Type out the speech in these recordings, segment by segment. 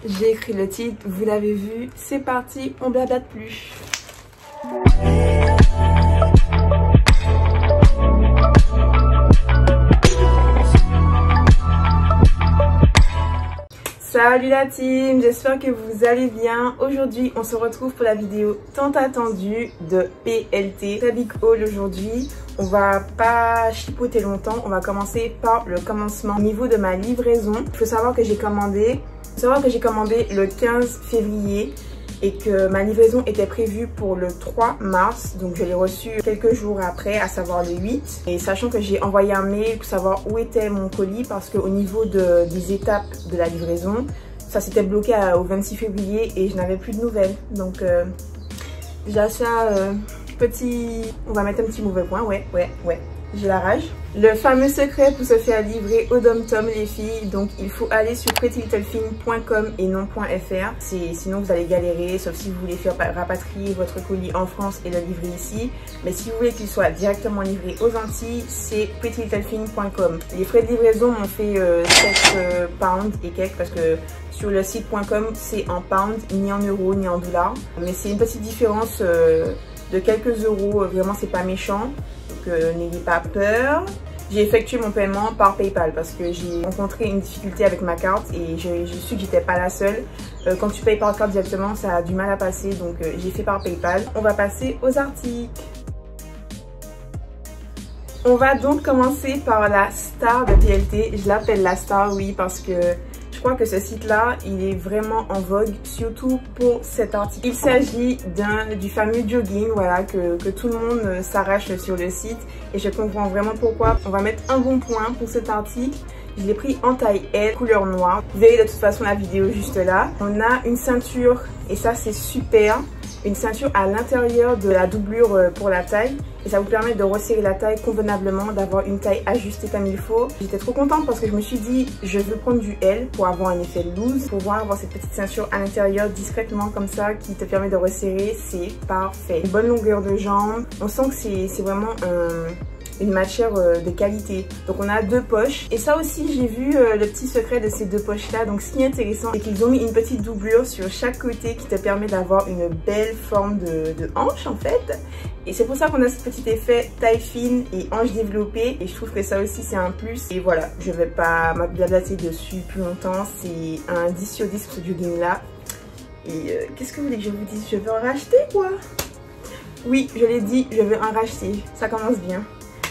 J'ai écrit le titre, vous l'avez vu, c'est parti, on blablate plus. Salut la team, j'espère que vous allez bien. Aujourd'hui, on se retrouve pour la vidéo tant attendue de PLT. Très big haul aujourd'hui. On va pas chipoter longtemps, on va commencer par le commencement. Au niveau de ma livraison, il faut savoir que j'ai commandé le 15 février et que ma livraison était prévue pour le 3 mars. Donc je l'ai reçu quelques jours après, à savoir le 8. Et sachant que j'ai envoyé un mail pour savoir où était mon colis parce qu'au niveau des étapes de la livraison, ça s'était bloqué au 26 février et je n'avais plus de nouvelles. Donc déjà ça, on va mettre un petit mauvais point, ouais. J'ai la rage. Le fameux secret pour se faire livrer au Dom-Tom les filles, donc il faut aller sur prettylittlething.com et non .fr. Sinon vous allez galérer, sauf si vous voulez faire rapatrier votre colis en France et le livrer ici. Mais si vous voulez qu'il soit directement livré aux Antilles, c'est prettylittlething.com. Les frais de livraison m'ont fait 7 pounds et quelques parce que sur le site.com c'est en pounds, ni en euros, ni en dollars. Mais c'est une petite différence de quelques euros, vraiment c'est pas méchant. Donc n'ayez pas peur. J'ai effectué mon paiement par PayPal parce que j'ai rencontré une difficulté avec ma carte et j'ai su que j'étais pas la seule. Quand tu payes par carte directement, ça a du mal à passer, donc j'ai fait par PayPal. On va passer aux articles. On va donc commencer par la star de PLT. Je l'appelle la star, oui, parce que je crois que ce site-là, il est vraiment en vogue, surtout pour cet article. Il s'agit du fameux jogging, voilà, que tout le monde s'arrache sur le site. Et je comprends vraiment pourquoi. On va mettre un bon point pour cet article. Je l'ai pris en taille L, couleur noire. Vous verrez de toute façon la vidéo juste là. On a une ceinture, et ça c'est super. Une ceinture à l'intérieur de la doublure pour la taille et ça vous permet de resserrer la taille convenablement, d'avoir une taille ajustée comme il faut. J'étais trop contente parce que je me suis dit je veux prendre du L pour avoir un effet loose, pour pouvoir avoir cette petite ceinture à l'intérieur discrètement comme ça qui te permet de resserrer, c'est parfait. Une bonne longueur de jambe, on sent que c'est vraiment une matière de qualité. Donc on a deux poches et ça aussi j'ai vu le petit secret de ces deux poches là. Donc ce qui est intéressant c'est qu'ils ont mis une petite doublure sur chaque côté qui te permet d'avoir une belle forme de hanche en fait. Et c'est pour ça qu'on a ce petit effet taille fine et hanche développée et je trouve que ça aussi c'est un plus. Et voilà, je vais pas m'ablater dessus plus longtemps, c'est un 10 sur 10 pour ce jogging là. Et qu'est-ce que vous voulez que je vous dise? Je veux en racheter quoi? Oui, je l'ai dit, je veux en racheter, ça commence bien.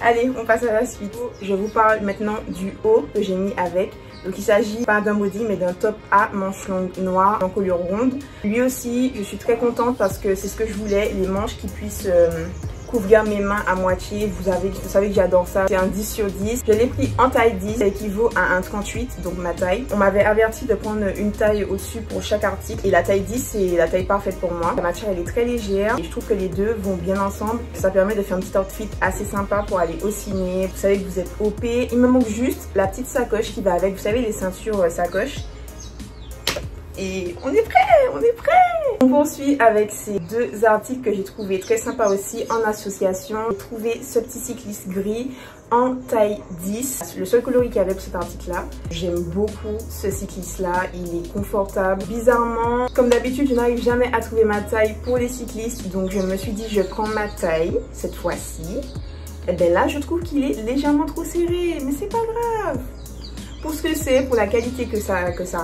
Allez, on passe à la suite. Je vous parle maintenant du haut que j'ai mis avec. Donc il s'agit pas d'un body mais d'un top à manches longues noires en couleur ronde. Lui aussi, je suis très contente parce que c'est ce que je voulais, les manches qui puissent couvrir mes mains à moitié. Vous savez que j'adore ça. C'est un 10 sur 10. Je l'ai pris en taille 10, ça équivaut à un 38, donc ma taille. On m'avait averti de prendre une taille au-dessus pour chaque article. Et la taille 10, c'est la taille parfaite pour moi. La matière, elle est très légère. Et je trouve que les deux vont bien ensemble. Ça permet de faire un petit outfit assez sympa pour aller au ciné. Vous savez que vous êtes OP. Il me manque juste la petite sacoche qui va avec. Vous savez, les ceintures sacoches. Et on est prêt, on est prêt. On poursuit avec ces deux articles que j'ai trouvé très sympas aussi en association. J'ai trouvé ce petit cycliste gris en taille 10. C'est le seul coloris qu'il y avait pour cet article là. J'aime beaucoup ce cycliste là, il est confortable. Bizarrement, comme d'habitude, je n'arrive jamais à trouver ma taille pour les cyclistes. Donc je me suis dit je prends ma taille cette fois-ci. Et bien là je trouve qu'il est légèrement trop serré, mais c'est pas grave. Pour ce que c'est, pour la qualité que ça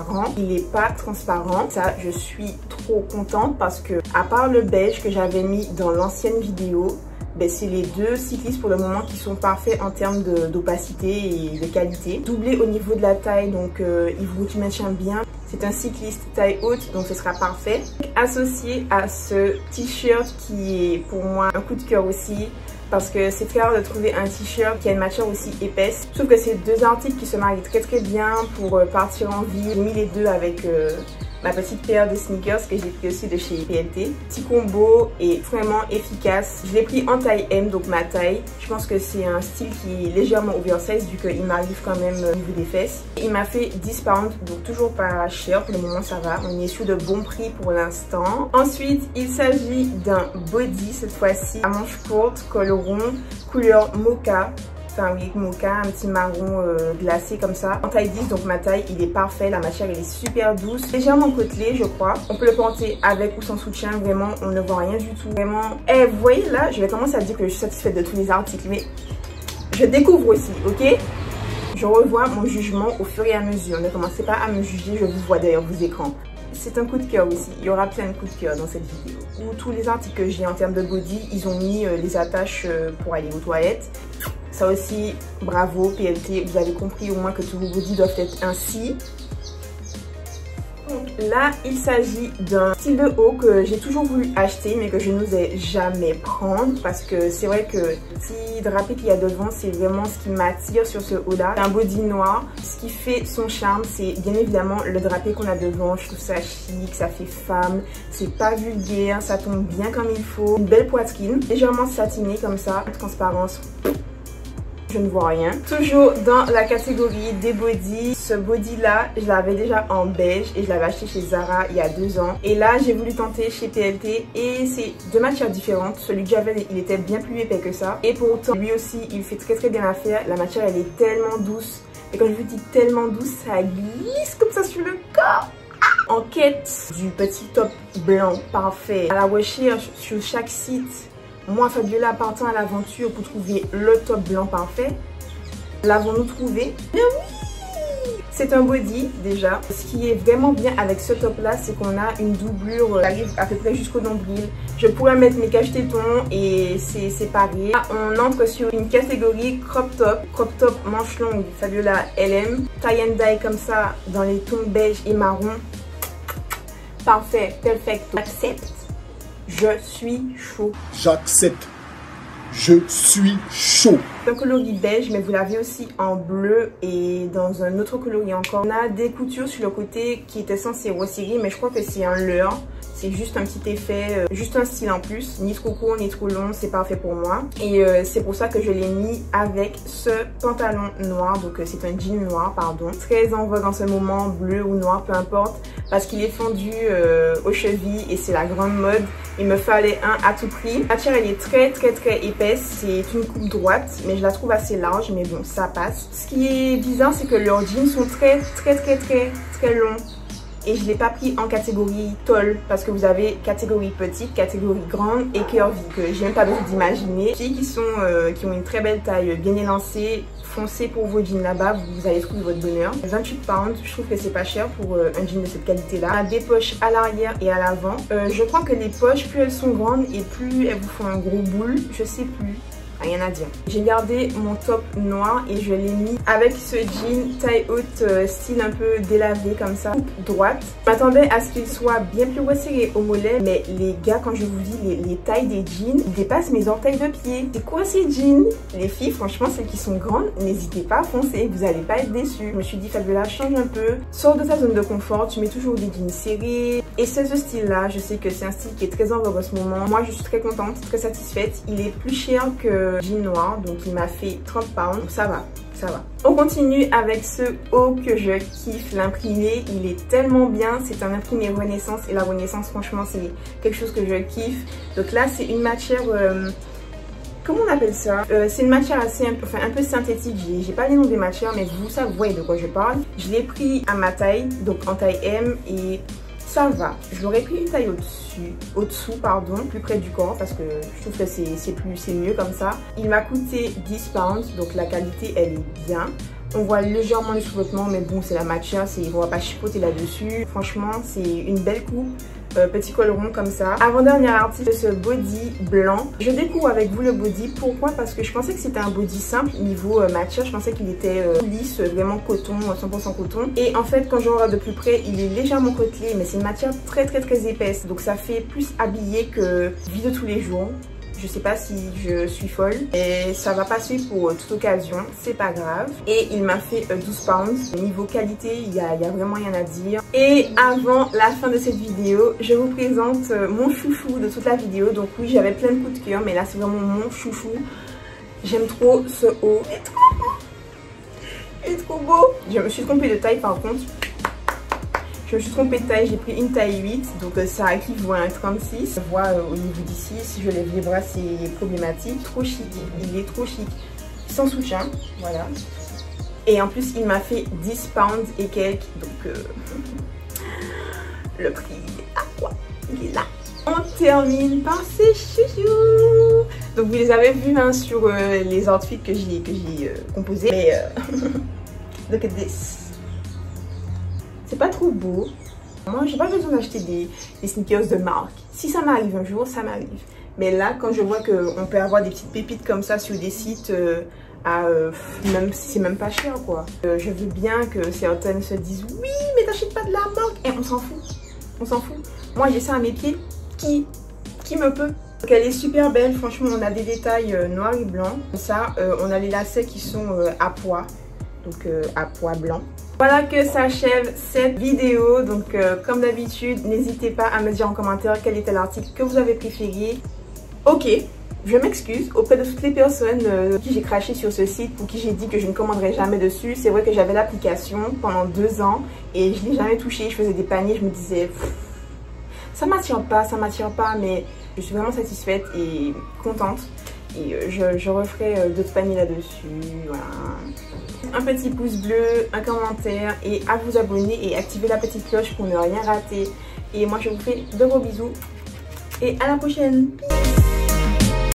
rend, il n'est pas transparent. Ça, je suis trop contente parce que, à part le beige que j'avais mis dans l'ancienne vidéo, ben, c'est les deux cyclistes pour le moment qui sont parfaits en termes d'opacité et de qualité. Doublé au niveau de la taille, donc il vous maintient bien. C'est un cycliste taille haute, donc ce sera parfait. Associé à ce t-shirt qui est pour moi un coup de cœur aussi. Parce que c'est très rare de trouver un t-shirt qui a une matière aussi épaisse. Je trouve que c'est deux articles qui se marient très bien pour partir en ville. J'ai mis les deux avec ma petite paire de sneakers que j'ai pris aussi de chez PLT. Petit combo et vraiment efficace. Je l'ai pris en taille M, donc ma taille. Je pense que c'est un style qui est légèrement oversize vu qu'il m'arrive quand même au niveau des fesses. Il m'a fait 10 pounds, donc toujours pas cher. Pour le moment ça va. On est sur de bons prix pour l'instant. Ensuite, il s'agit d'un body cette fois-ci à manches courtes, col rond, couleur mocha. C'est un wig mocha, un petit marron glacé comme ça. En taille 10, donc ma taille, il est parfait. La matière, elle est super douce. Légèrement côtelé, je crois. On peut le porter avec ou sans soutien. Vraiment, on ne voit rien du tout. Vraiment. Et vous voyez là, je vais commencer à dire que je suis satisfaite de tous les articles. Mais je découvre aussi, ok? Je revois mon jugement au fur et à mesure. Ne commencez pas à me juger, je vous vois derrière vos écrans. C'est un coup de cœur aussi. Il y aura plein de coups de cœur dans cette vidéo. Où tous les articles que j'ai en termes de body, ils ont mis les attaches pour aller aux toilettes. Ça aussi, bravo PLT, vous avez compris au moins que tous vos body doivent être ainsi. Donc là, il s'agit d'un style de haut que j'ai toujours voulu acheter mais que je n'osais jamais prendre parce que c'est vrai que si drapé qu'il y a devant, c'est vraiment ce qui m'attire sur ce haut là. C'est un body noir. Ce qui fait son charme, c'est bien évidemment le drapé qu'on a devant. Je trouve ça chic, ça fait femme, c'est pas vulgaire, ça tombe bien comme il faut. Une belle poitrine, légèrement satinée comme ça, transparence. Je ne vois rien. Toujours dans la catégorie des bodys. Ce body là, je l'avais déjà en beige et je l'avais acheté chez Zara il y a 2 ans. Et là, j'ai voulu tenter chez PLT et c'est deux matières différentes. Celui que j'avais, il était bien plus épais que ça. Et pourtant, lui aussi, il fait très bien l'affaire. La matière, elle est tellement douce. Et quand je vous dis tellement douce, ça glisse comme ça sur le corps. En quête du petit top blanc parfait à la recherche sur chaque site. Moi, Fabiola, partant à l'aventure pour trouver le top blanc parfait. L'avons-nous trouvé? Mais oui! C'est un body déjà. Ce qui est vraiment bien avec ce top là, c'est qu'on a une doublure qui arrive à peu près jusqu'au nombril. Je pourrais mettre mes cache-tétons et c'est séparé. Là, on entre sur une catégorie crop top. Crop top manche longue, Fabiola LM. Tie and dye comme ça dans les tons beige et marron. Parfait, perfect. Accepte. Je suis chaud. J'accepte. Je suis chaud. Un coloris beige, mais vous l'avez aussi en bleu et dans un autre coloris encore. On a des coutures sur le côté qui étaient censées resserrer, mais je crois que c'est un leurre. C'est juste un petit effet, juste un style en plus. Ni trop court, ni trop long, c'est parfait pour moi. Et c'est pour ça que je l'ai mis avec ce pantalon noir. Donc c'est un jean noir, pardon. Très en vogue en ce moment, bleu ou noir, peu importe. Parce qu'il est fendu aux chevilles et c'est la grande mode. Il me fallait un à tout prix. La matière, elle est très épaisse. C'est une coupe droite, mais je la trouve assez large. Mais bon, ça passe. Ce qui est bizarre, c'est que leurs jeans sont très longs. Et je ne l'ai pas pris en catégorie tall parce que vous avez catégorie petite, catégorie grande et curvy que j'ai même pas besoin d'imaginer. Filles qui ont une très belle taille bien élancée, foncez pour vos jeans là-bas, vous allez trouver votre bonheur. 28 pounds, je trouve que c'est pas cher pour un jean de cette qualité-là. On a des poches à l'arrière et à l'avant. Je crois que les poches, plus elles sont grandes et plus elles vous font un gros boule, je sais plus. Rien à dire. J'ai gardé mon top noir et je l'ai mis avec ce jean taille haute style un peu délavé comme ça, droite. Je m'attendais à ce qu'il soit bien plus resserré au mollet, mais les gars, quand je vous dis les tailles des jeans, ils dépassent mes orteils de pied. C'est quoi ces jeans? Les filles, franchement, celles qui sont grandes, n'hésitez pas à foncer, vous allez pas être déçus. Je me suis dit, Fabiola, change un peu, sors de ta zone de confort, tu mets toujours des jeans serrés. Et c'est ce style-là, je sais que c'est un style qui est très en vogue en ce moment. Moi, je suis très contente, très satisfaite. Il est plus cher que jean noir, donc il m'a fait 30 pounds, donc ça va. On continue avec ce haut que je kiffe, l'imprimé, il est tellement bien, c'est un imprimé Renaissance et la Renaissance franchement c'est quelque chose que je kiffe. Donc là c'est une matière, comment on appelle ça, c'est une matière assez, un peu synthétique, j'ai pas les noms des matières mais vous voyez de quoi je parle. Je l'ai pris à ma taille, donc en taille M et ça va. Je l'aurais pris une taille au-dessous, plus près du corps parce que je trouve que c'est mieux comme ça. Il m'a coûté 10 pounds, donc la qualité elle est bien. On voit légèrement le sous-vêtement, mais bon, c'est la matière, on va pas chipoter là-dessus. Franchement, c'est une belle coupe. Petit col rond comme ça. Avant-dernier article de ce body blanc. Je découvre avec vous le body. Pourquoi? Parce que je pensais que c'était un body simple niveau matière. Je pensais qu'il était lisse, vraiment coton, 100% coton. Et en fait, quand je regarde de plus près, il est légèrement côtelé, mais c'est une matière très épaisse. Donc ça fait plus habillé que vie de tous les jours. Je sais pas si je suis folle et ça va passer pour toute occasion, c'est pas grave. Et il m'a fait 12 pounds. Niveau qualité, il y a vraiment rien à dire. Et avant la fin de cette vidéo, je vous présente mon chouchou de toute la vidéo. Donc oui, j'avais plein de coups de cœur, mais là c'est vraiment mon chouchou. J'aime trop ce haut. Il est trop beau. Je me suis trompée de taille par contre. Je me suis trompée de taille, j'ai pris une taille 8, donc ça équivaut à un 36. On voit au niveau d'ici, si je lève les bras, c'est problématique. Trop chic, il est trop chic. sans soutien, voilà. Et en plus, il m'a fait 10 pounds et quelques, donc le prix, il est là. On termine par ces chouchous. Donc vous les avez vus hein, sur les outfits que j'ai composés. Mais look at this. C'est pas trop beau. Moi, j'ai pas besoin d'acheter des sneakers de marque. Si ça m'arrive un jour, ça m'arrive. Mais là, quand je vois qu'on peut avoir des petites pépites comme ça sur des sites, même si c'est même pas cher quoi. Je veux bien que certaines se disent oui, mais t'achètes pas de la marque. Et on s'en fout. On s'en fout. Moi, j'ai ça à mes pieds. Qui me peut? Donc elle est super belle, franchement on a des détails noirs et blancs. Comme ça, on a les lacets qui sont à pois, donc à pois blanc. Voilà que s'achève cette vidéo, donc comme d'habitude, n'hésitez pas à me dire en commentaire quel était l'article que vous avez préféré. Ok, je m'excuse auprès de toutes les personnes qui j'ai craché sur ce site, pour qui j'ai dit que je ne commanderais jamais dessus. C'est vrai que j'avais l'application pendant 2 ans et je ne l'ai jamais touchée, je faisais des paniers, je me disais... ça m'attire pas, mais je suis vraiment satisfaite et contente. Et je referai d'autres paniers là-dessus, voilà. Un petit pouce bleu, un commentaire et à vous abonner et activer la petite cloche pour ne rien rater. Et moi je vous fais de gros bisous et à la prochaine. Peace.